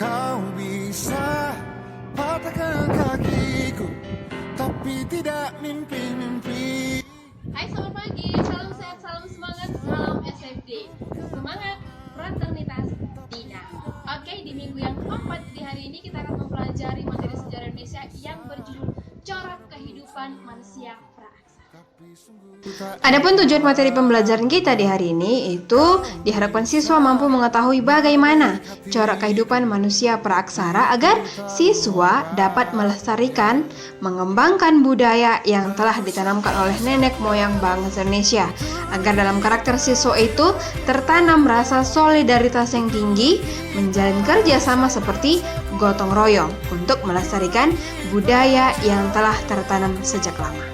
Kau bisa patahkan kakiku, tapi tidak mimpi-mimpi. Hai, selamat pagi, salam sehat, salam semangat, salam SFD. Semangat, fraternitas, Dina. Oke, di minggu yang keempat di hari ini kita akan mempelajari materi sejarah Indonesia yang berjudul Corak Kehidupan Manusia Praaksara. Adapun tujuan materi pembelajaran kita di hari ini itu diharapkan siswa mampu mengetahui bagaimana corak kehidupan manusia praaksara agar siswa dapat melestarikan, mengembangkan budaya yang telah ditanamkan oleh nenek moyang bangsa Indonesia, agar dalam karakter siswa itu tertanam rasa solidaritas yang tinggi, menjalin kerjasama seperti gotong royong untuk melestarikan budaya yang telah tertanam sejak lama.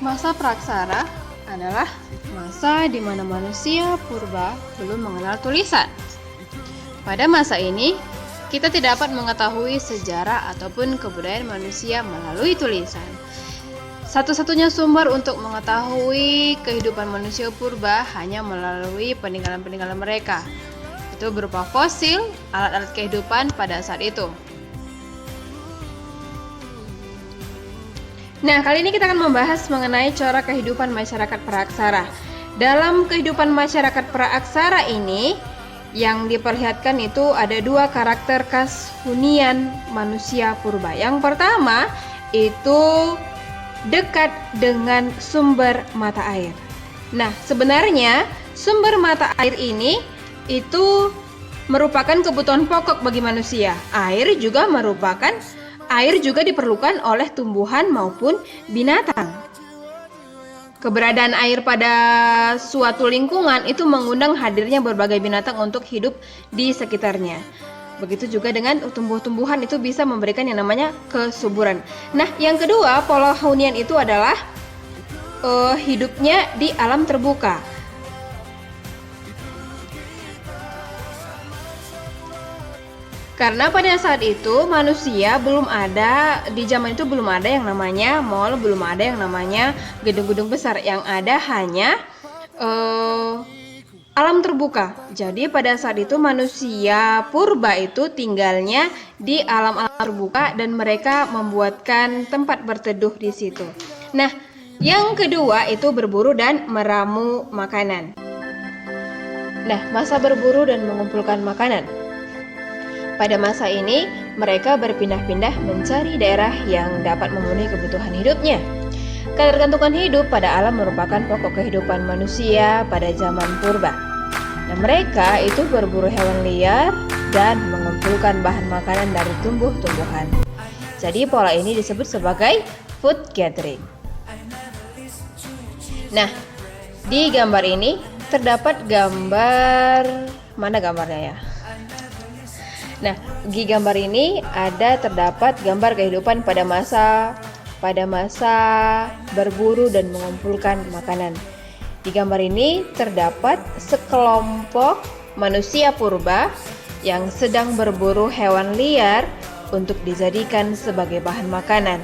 Masa praaksara adalah masa di mana manusia purba belum mengenal tulisan. Pada masa ini, kita tidak dapat mengetahui sejarah ataupun kebudayaan manusia melalui tulisan. Satu-satunya sumber untuk mengetahui kehidupan manusia purba hanya melalui peninggalan-peninggalan mereka. Itu berupa fosil, alat-alat kehidupan pada saat itu. Nah, kali ini kita akan membahas mengenai corak kehidupan masyarakat praaksara. Dalam kehidupan masyarakat praaksara ini, yang diperlihatkan itu ada dua karakter khas hunian manusia purba. Yang pertama, itu dekat dengan sumber mata air. Nah, sebenarnya sumber mata air ini itu merupakan kebutuhan pokok bagi manusia. Air juga diperlukan oleh tumbuhan maupun binatang. Keberadaan air pada suatu lingkungan itu mengundang hadirnya berbagai binatang untuk hidup di sekitarnya. Begitu juga dengan tumbuh-tumbuhan itu bisa memberikan yang namanya kesuburan. Nah, yang kedua, pola hunian itu adalah hidupnya di alam terbuka. Karena pada saat itu manusia di zaman itu belum ada yang namanya mall, belum ada yang namanya gedung-gedung besar, yang ada hanya alam terbuka. Jadi pada saat itu manusia purba itu tinggalnya di alam-alam terbuka dan mereka membuatkan tempat berteduh di situ. Nah, yang kedua itu berburu dan meramu makanan. Nah, masa berburu dan mengumpulkan makanan. Pada masa ini, mereka berpindah-pindah mencari daerah yang dapat memenuhi kebutuhan hidupnya. Ketergantungan hidup pada alam merupakan pokok kehidupan manusia pada zaman purba. Nah, mereka itu berburu hewan liar dan mengumpulkan bahan makanan dari tumbuh-tumbuhan. Jadi pola ini disebut sebagai food gathering. Nah, di gambar ini terdapat gambar, mana gambarnya ya? Nah, di gambar ini terdapat gambar kehidupan pada masa berburu dan mengumpulkan makanan. Di gambar ini terdapat sekelompok manusia purba yang sedang berburu hewan liar untuk dijadikan sebagai bahan makanan.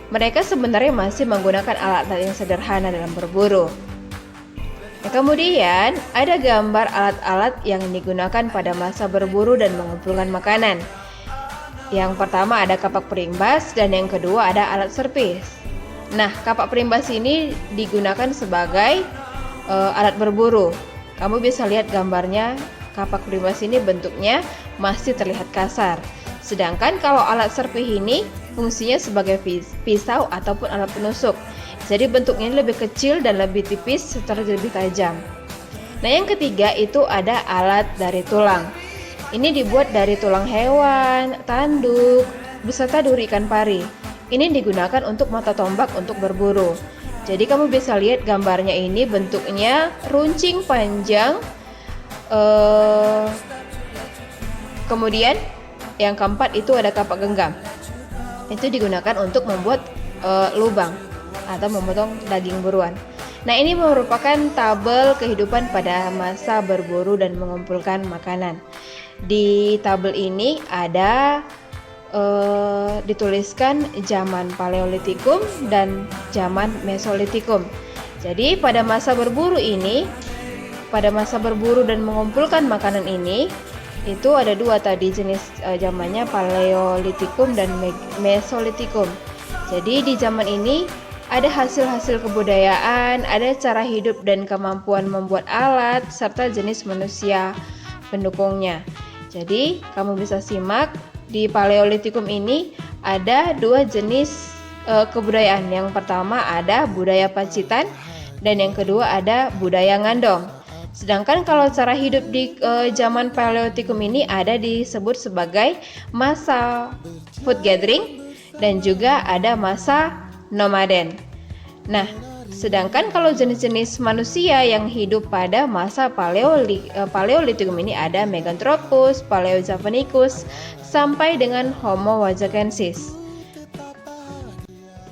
Mereka sebenarnya masih menggunakan alat-alat yang sederhana dalam berburu. Kemudian ada gambar alat-alat yang digunakan pada masa berburu dan mengumpulkan makanan. Yang pertama ada kapak perimbas dan yang kedua ada alat serpis. Nah, kapak perimbas ini digunakan sebagai alat berburu. Kamu bisa lihat gambarnya, kapak perimbas ini bentuknya masih terlihat kasar. Sedangkan kalau alat serpis ini fungsinya sebagai pisau ataupun alat penusuk. Jadi bentuknya lebih kecil dan lebih tipis serta lebih tajam. Nah, yang ketiga itu ada alat dari tulang. Ini dibuat dari tulang hewan, tanduk, beserta duri ikan pari. Ini digunakan untuk mata tombak untuk berburu. Jadi kamu bisa lihat gambarnya ini bentuknya runcing panjang. Kemudian yang keempat itu ada kapak genggam. Itu digunakan untuk membuat lubang atau memotong daging buruan. Nah, ini merupakan tabel kehidupan pada masa berburu dan mengumpulkan makanan. Di tabel ini ada dituliskan zaman Paleolitikum dan zaman Mesolitikum. Jadi pada masa berburu dan mengumpulkan makanan ini, itu ada dua tadi jenis zamannya, Paleolitikum dan Mesolitikum. Jadi di zaman ini ada hasil-hasil kebudayaan, ada cara hidup dan kemampuan membuat alat, serta jenis manusia pendukungnya. Jadi kamu bisa simak di Paleolitikum ini ada dua jenis kebudayaan. Yang pertama ada budaya Pacitan dan yang kedua ada budaya Ngandong. Sedangkan kalau cara hidup di zaman Paleolitikum ini ada disebut sebagai masa food gathering dan juga ada masa nomaden. Nah, sedangkan kalau jenis-jenis manusia yang hidup pada masa Paleolitikum ini ada Meganthropus, Paleojavanicus, sampai dengan Homo wazzakensis.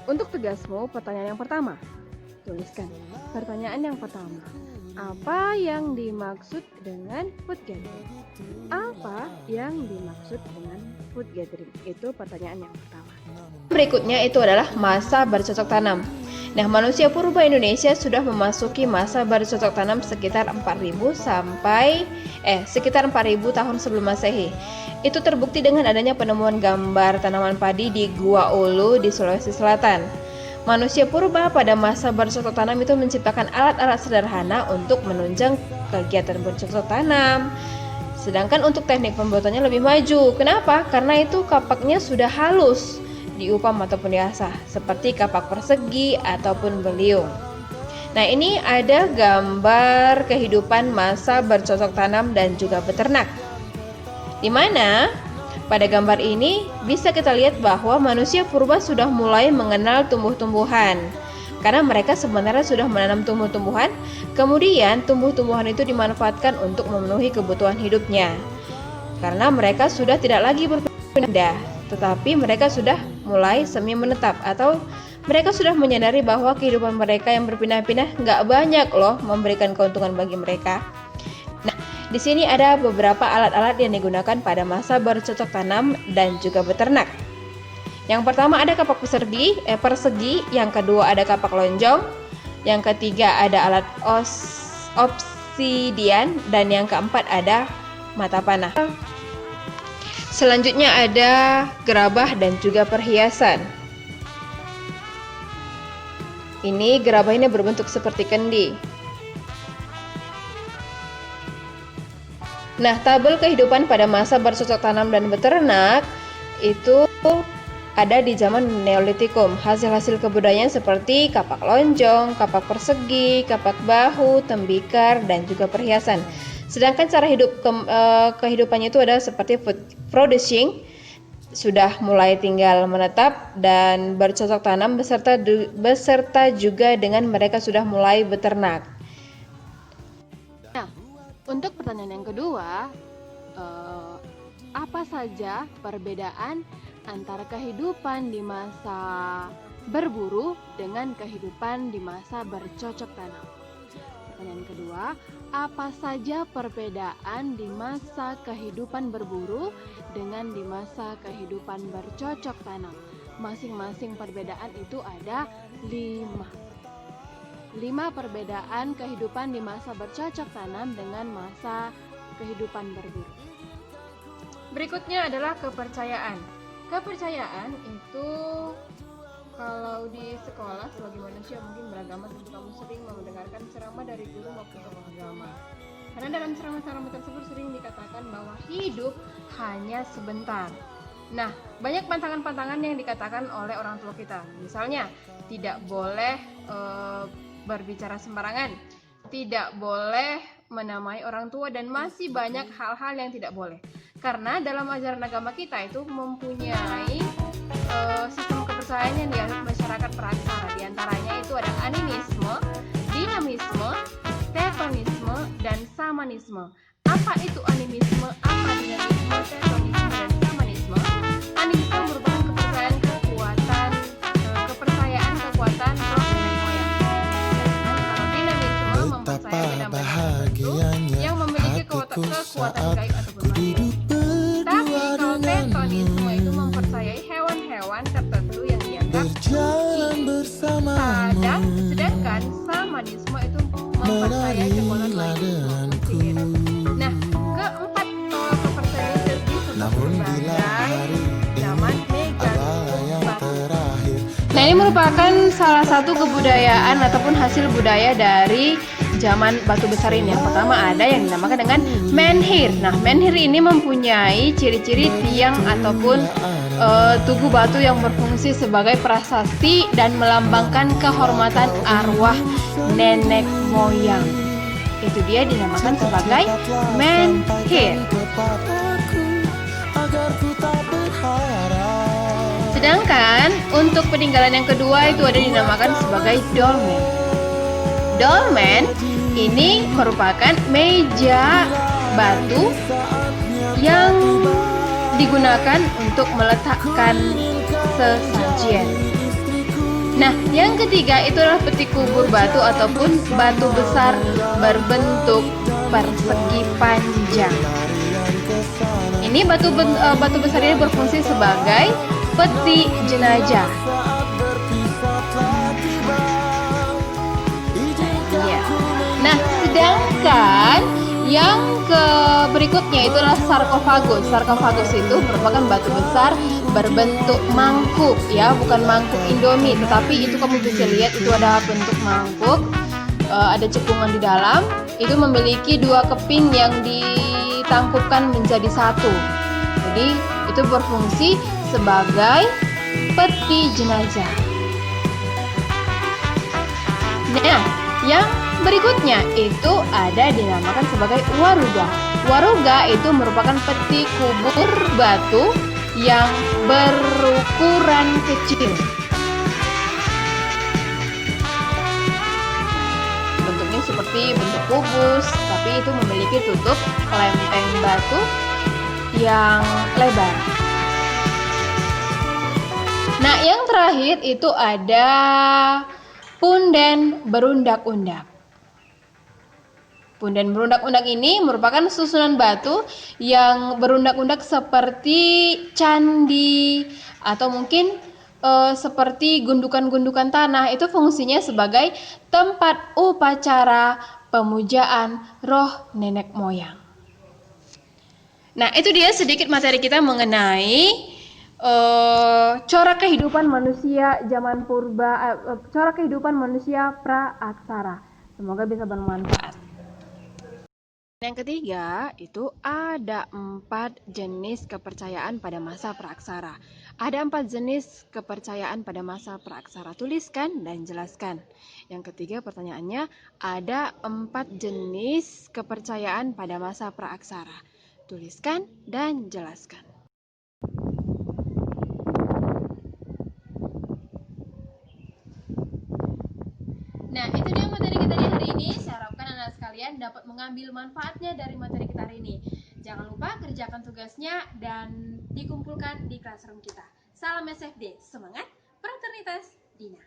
Untuk tugasmu, pertanyaan yang pertama. Tuliskan. Pertanyaan yang pertama. Apa yang dimaksud dengan food gathering? Apa yang dimaksud dengan food gathering? Itu pertanyaan yang pertama. Berikutnya itu adalah masa bercocok tanam. Nah, manusia purba Indonesia sudah memasuki masa bercocok tanam sekitar 4000 tahun sebelum Masehi. Itu terbukti dengan adanya penemuan gambar tanaman padi di Gua Ulu di Sulawesi Selatan. Manusia purba pada masa bercocok tanam itu menciptakan alat-alat sederhana untuk menunjang kegiatan bercocok tanam. Sedangkan untuk teknik pembuatannya lebih maju. Kenapa? Karena itu kapaknya sudah halus, diupam ataupun diasah, seperti kapak persegi ataupun beliung. Nah, ini ada gambar kehidupan masa bercocok tanam dan juga beternak, di mana pada gambar ini bisa kita lihat bahwa manusia purba sudah mulai mengenal tumbuh-tumbuhan, karena mereka sebenarnya sudah menanam tumbuh-tumbuhan. Kemudian tumbuh-tumbuhan itu dimanfaatkan untuk memenuhi kebutuhan hidupnya, karena mereka sudah tidak lagi berpindah, tetapi mereka sudah mulai semi menetap, atau mereka sudah menyadari bahwa kehidupan mereka yang berpindah-pindah nggak banyak loh memberikan keuntungan bagi mereka. Nah, di sini ada beberapa alat-alat yang digunakan pada masa bercocok tanam dan juga beternak. Yang pertama ada kapak persegi, yang kedua ada kapak lonjong, yang ketiga ada alat obsidian, dan yang keempat ada mata panah. Selanjutnya ada gerabah dan juga perhiasan. Ini gerabah ini berbentuk seperti kendi. Nah, tabel kehidupan pada masa bercocok tanam dan beternak itu ada di zaman Neolitikum. Hasil-hasil kebudayaan seperti kapak lonjong, kapak persegi, kapak bahu, tembikar, dan juga perhiasan. Sedangkan cara hidup kehidupannya itu ada seperti food producing, sudah mulai tinggal menetap dan bercocok tanam, beserta juga dengan mereka sudah mulai beternak. Nah, untuk pertanyaan yang kedua, apa saja perbedaan antara kehidupan di masa berburu dengan kehidupan di masa bercocok tanam? Pertanyaan kedua, apa saja perbedaan di masa kehidupan berburu dengan di masa kehidupan bercocok tanam? Masing-masing perbedaan itu ada 5 perbedaan kehidupan di masa bercocok tanam dengan masa kehidupan berburu. Berikutnya adalah kepercayaan. Kepercayaan itu kalau di sekolah sebagai manusia mungkin beragama, tentu kamu sering mendengarkan ceramah dari guru maupun tokoh agama. Karena dalam ceramah-ceramah tersebut sering dikatakan bahwa hidup hanya sebentar. Nah, banyak pantangan-pantangan yang dikatakan oleh orang tua kita. Misalnya, tidak boleh berbicara sembarangan, tidak boleh menamai orang tua, dan masih banyak hal-hal yang tidak boleh. Karena dalam ajaran agama kita itu mempunyai sistem kepercayaan yang dianut masyarakat peraksara. Di antaranya itu ada animisme, dinamisme, tetonisme, dan samanisme. Apa itu animisme? Apa dinamisme, tetonisme, dan samanisme? Animisme merupakan kepercayaan kekuatan roh nenek moyang. Sedangkan kalau beda-beda tertentu yang memiliki kekuatan gaib ataupun magis. Tapi kalau Teutonisme itu mempercayai hewan-hewan tertentu yang dianggap sadang, sedangkan Shamanisme itu mempercayai kekuatan magis sihir. Nah, keempat kepercayaan tersebut sebagai zaman Megalovania. Nah, ini merupakan salah satu kebudayaan ataupun hasil budaya dari zaman batu besar ini. Yang pertama ada yang dinamakan dengan menhir. Nah, menhir ini mempunyai ciri-ciri tiang ataupun tugu batu yang berfungsi sebagai prasasti dan melambangkan kehormatan arwah nenek moyang. Itu dia dinamakan sebagai menhir. Sedangkan untuk peninggalan yang kedua itu ada dinamakan sebagai dolmen. Dolmen ini merupakan meja batu yang digunakan untuk meletakkan sesajen. Nah, yang ketiga itu adalah peti kubur batu ataupun batu besar berbentuk persegi panjang. Ini batu besar ini berfungsi sebagai peti jenazah. Ya. Nah, sedangkan yang berikutnya itu adalah sarkofagus. Sarkofagus itu merupakan batu besar berbentuk mangkuk, ya, bukan mangkuk Indomie, tetapi itu kamu bisa lihat itu ada bentuk mangkuk, ada cekungan di dalam. Itu memiliki dua keping yang ditangkupkan menjadi satu. Jadi itu berfungsi sebagai peti jenazah. Nah, yang berikutnya itu ada dinamakan sebagai waruga. Waruga itu merupakan peti kubur batu yang berukuran kecil. Bentuknya seperti bentuk kubus, tapi itu memiliki tutup lempeng batu yang lebar. Nah, yang terakhir itu ada punden berundak-undak. Punden berundak-undak ini merupakan susunan batu yang berundak-undak seperti candi atau mungkin seperti gundukan-gundukan tanah. Itu fungsinya sebagai tempat upacara pemujaan roh nenek moyang. Nah, itu dia sedikit materi kita mengenai corak kehidupan manusia zaman purba, corak kehidupan manusia praaksara. Semoga bisa bermanfaat. Yang ketiga itu ada 4 jenis kepercayaan pada masa praaksara. Ada 4 jenis kepercayaan pada masa praaksara. Tuliskan dan jelaskan. Yang ketiga pertanyaannya, ada 4 jenis kepercayaan pada masa praaksara. Tuliskan dan jelaskan. Nah, itu dia materi kita di hari ini. Saya harapkan anak sekalian dapat mengambil manfaatnya dari materi kita hari ini. Jangan lupa kerjakan tugasnya dan dikumpulkan di classroom kita. Salam SFD, semangat, fraternitas Dina.